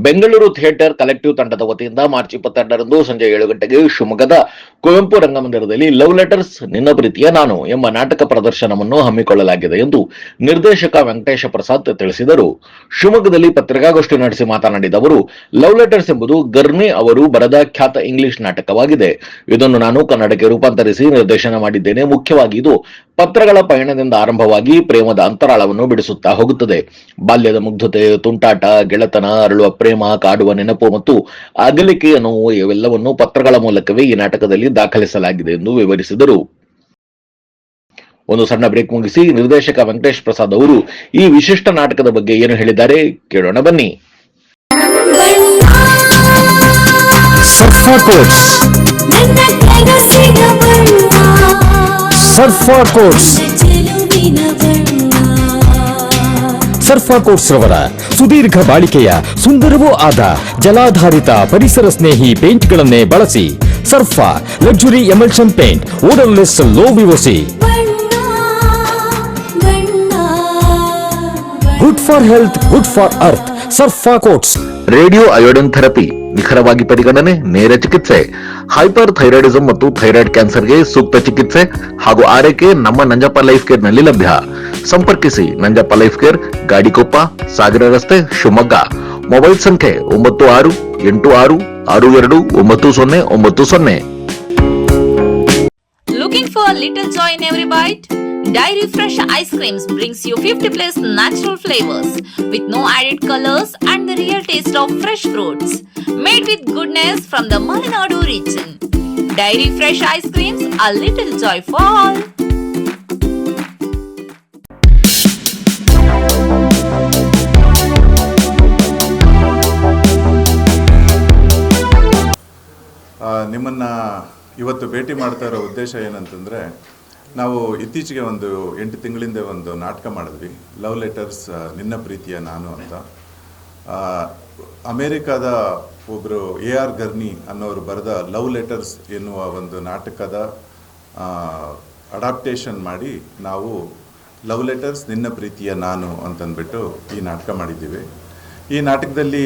Bengaluru theatre collective ತಂಡದ ವತಿಯಿಂದ March 22ರಂದು ಸಂಜೆ 7 ಗಂಟೆಗೆ ಶಿವಮೊಗ್ಗದ ಕುವೆಂಪು ರಂಗಮಂದಿರದಲ್ಲಿ ಲವ್ ಲೆಟರ್ಸ್ ನಿನ್ನ ಪ್ರೀತಿಯ ನಾನು ಎಂಬ ನಾಟಕ ಪ್ರದರ್ಶನವನ್ನು ಹಮ್ಮಿಕೊಳ್ಳಲಾಗಿದೆ ಎಂದು ನಿರ್ದೇಶಕ ವೆಂಕಟೇಶ ಪ್ರಸಾದ್ ತಿಳಿಸಿದರು. ಶಿವಮೊಗ್ಗದಲ್ಲಿ ಪತ್ರಿಕಾಗೋಷ್ಠಿ ನಡೆಸಿ ಮಾತನಾಡಿದ ಅವರು, ಲವ್ ಲೆಟರ್ಸ್ ಎಂಬುದು ಗರ್ನಿ ಅವರು ಬರೆದ ಖ್ಯಾತ ಇಂಗ್ಲಿಷ್ ನಾಟಕವಾಗಿದೆ. ಇದನ್ನು ನಾನು ಕನ್ನಡಕ್ಕೆ ರೂಪಾಂತರಿಸಿ ನಿರ್ದೇಶನ ಮಾಡಿದ್ದೇನೆ. ಮುಖ್ಯವಾಗಿ ಇದು ಪತ್ರಗಳ ಪಯಣದಿಂದ ಆರಂಭವಾಗಿ ಪ್ರೇಮದ ಅಂತರಾಳವನ್ನು ಬಿಡಿಸುತ್ತಾ ಹೋಗುತ್ತದೆ. ಬಾಲ್ಯದ ಮುಗ್ಧತೆ, ತುಂಟಾಟ, ಗೆಳೆತನ, ಅರಳುವ ಪ್ರೇಮ, ಕಾಡುವ ನೆನಪು ಮತ್ತು ಅಗಲಿಕೆಯ ನೋವು ಇವೆಲ್ಲವನ್ನು ಪತ್ರಗಳ ಮೂಲಕವೇ ಈ ನಾಟಕದಲ್ಲಿ ದಾಖಲಿಸಲಾಗಿದೆ ಎಂದು ವಿವರಿಸಿದರು. ಒಂದು ಸಣ್ಣ ಬ್ರೇಕ್ ಮುಗಿಸಿ ನಿರ್ದೇಶಕ ವೆಂಕಟೇಶ್ ಪ್ರಸಾದ್ ಅವರು ಈ ವಿಶಿಷ್ಟ ನಾಟಕದ ಬಗ್ಗೆ ಏನು ಹೇಳಿದ್ದಾರೆ ಕೇಳೋಣ ಬನ್ನಿ. ಸರ್ಫಾ ಕೋಟ್ಸ್ ರವರ ಸುದೀರ್ಘ ಬಾಳಿಕೆಯ ಸುಂದರವೂ ಆದ ಜಲಾಧಾರಿತ ಪರಿಸರ ಸ್ನೇಹಿ ಪೇಂಟ್ಗಳನ್ನೇ ಬಳಸಿ. Surfa luxury emulsion paint, odourless, low VOC, good for health, good for earth. Surfa coats. Radio iodine therapy, ನಿಖರವಾಗಿ ಪರಿಗಣನೆ, ನೇರ ಚಿಕಿತ್ಸೆ, ಹೈಪರ್ ಥೈರಾಯ್ಡಿಸಂ ಮತ್ತು ಥೈರಾಯ್ಡ್ ಕ್ಯಾನ್ಸರ್ಗೆ ಸೂಕ್ತ ಚಿಕಿತ್ಸೆ ಹಾಗೂ ಆರೈಕೆ ನಮ್ಮ ನಂಜಪ್ಪ ಲೈಫ್ ಕೇರ್ ನಲ್ಲಿ ಲಭ್ಯ. ಸಂಪರ್ಕಿಸಿ ನಂಜಪ್ಪ ಲೈಫ್ ಕೇರ್, ಗಾಡಿಕೊಪ್ಪ, ಸಾಗರ ರಸ್ತೆ, ಶಿವಮೊಗ್ಗ. ಮೊಬೈಲ್ ಸಂಖ್ಯೆ 9686629090. Looking for a little joy in every bite? Dairy Fresh Ice Creams brings you 50 plus natural flavors with no added colors and the real taste of fresh fruits. Made with goodness from the Malenadu region. Dairy Fresh Ice Creams, a little joy for all. ನಿಮ್ಮನ್ನು ಇವತ್ತು ಭೇಟಿ ಮಾಡ್ತಾ ಇರೋ ಉದ್ದೇಶ ಏನಂತಂದರೆ, ನಾವು ಇತ್ತೀಚೆಗೆ ಒಂದು 8 ತಿಂಗಳಿಂದ ಒಂದು ನಾಟಕ ಮಾಡಿದ್ವಿ, ಲವ್ ಲೆಟರ್ಸ್ ನಿನ್ನ ಪ್ರೀತಿಯ ನಾನು ಅಂತ. ಅಮೇರಿಕಾದ ಒಬ್ಬರು AR ಗರ್ನಿ ಅನ್ನೋರು ಬರೆದ ಲವ್ ಲೆಟರ್ಸ್ ಎನ್ನುವ ಒಂದು ನಾಟಕದ ಅಡಾಪ್ಟೇಷನ್ ಮಾಡಿ ನಾವು ಲವ್ ಲೆಟರ್ಸ್ ನಿನ್ನ ಪ್ರೀತಿಯ ನಾನು ಅಂತಂದ್ಬಿಟ್ಟು ಈ ನಾಟಕ ಮಾಡಿದ್ದೀವಿ. ಈ ನಾಟಕದಲ್ಲಿ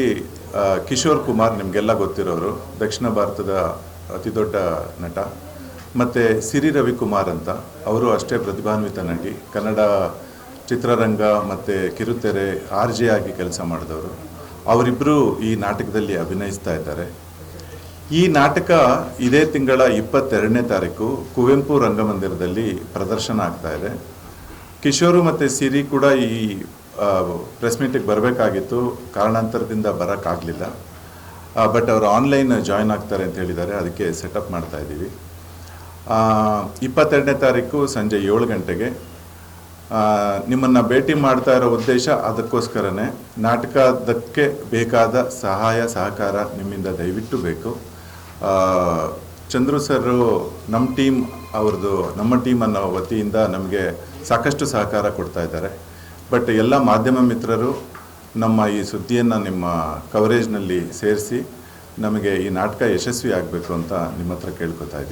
ಕಿಶೋರ್ ಕುಮಾರ್, ನಿಮಗೆಲ್ಲ ಗೊತ್ತಿರೋರು, ದಕ್ಷಿಣ ಭಾರತದ ಅತಿ ದೊಡ್ಡ ನಟ, ಮತ್ತು ಸಿರಿ ರವಿಕುಮಾರ್ ಅಂತ, ಅವರು ಅಷ್ಟೇ ಪ್ರತಿಭಾನ್ವಿತ ನಟಿ, ಕನ್ನಡ ಚಿತ್ರರಂಗ ಮತ್ತು ಕಿರುತೆರೆ RJ ಆಗಿ ಕೆಲಸ ಮಾಡಿದವರು. ಅವರಿಬ್ಬರು ಈ ನಾಟಕದಲ್ಲಿ ಅಭಿನಯಿಸ್ತಾ ಇದ್ದಾರೆ. ಈ ನಾಟಕ ಇದೇ ತಿಂಗಳ 22ನೇ ತಾರೀಕು ಕುವೆಂಪು ರಂಗಮಂದಿರದಲ್ಲಿ ಪ್ರದರ್ಶನ ಆಗ್ತಾ ಇದೆ. ಕಿಶೋರು ಮತ್ತು ಸಿರಿ ಕೂಡ ಈ ಪ್ರೆಸ್ ಮೀಟಿಗೆ ಬರಬೇಕಾಗಿತ್ತು, ಕಾರಣಾಂತರದಿಂದ ಬರೋಕ್ಕಾಗಲಿಲ್ಲ. ಬಟ್ ಅವರು ಆನ್ಲೈನ್ ಜಾಯ್ನ್ ಆಗ್ತಾರೆ ಅಂತ ಹೇಳಿದ್ದಾರೆ, ಅದಕ್ಕೆ ಸೆಟಪ್ ಮಾಡ್ತಾ ಇದ್ದೀವಿ. 22ನೇ ತಾರೀಕು ಸಂಜೆ 7 ಗಂಟೆಗೆ ನಿಮ್ಮನ್ನು ಭೇಟಿ ಮಾಡ್ತಾ ಇರೋ ಉದ್ದೇಶ ಅದಕ್ಕೋಸ್ಕರನೇ. ನಾಟಕದಕ್ಕೆ ಬೇಕಾದ ಸಹಾಯ ಸಹಕಾರ ನಿಮ್ಮಿಂದ ದಯವಿಟ್ಟು ಬೇಕು. ಚಂದ್ರು ಸರ್ ನಮ್ಮ ಟೀಮ್ ಅನ್ನೋ ವತಿಯಿಂದ ನಮಗೆ ಸಾಕಷ್ಟು ಸಹಕಾರ ಕೊಡ್ತಾ ಇದ್ದಾರೆ. ಬಟ್ ಎಲ್ಲ ಮಾಧ್ಯಮ ಮಿತ್ರರು ನಮ್ಮ ಈ ಸುದ್ದಿಯನ್ನು ನಿಮ್ಮ ಕವರೇಜ್ನಲ್ಲಿ ಸೇರಿಸಿ ನಮಗೆ ಈ ನಾಟಕ ಯಶಸ್ವಿ ಆಗಬೇಕು ಅಂತ ನಿಮ್ಮ ಹತ್ರ ಕೇಳ್ಕೊತಾ ಇದ್ದೀನಿ.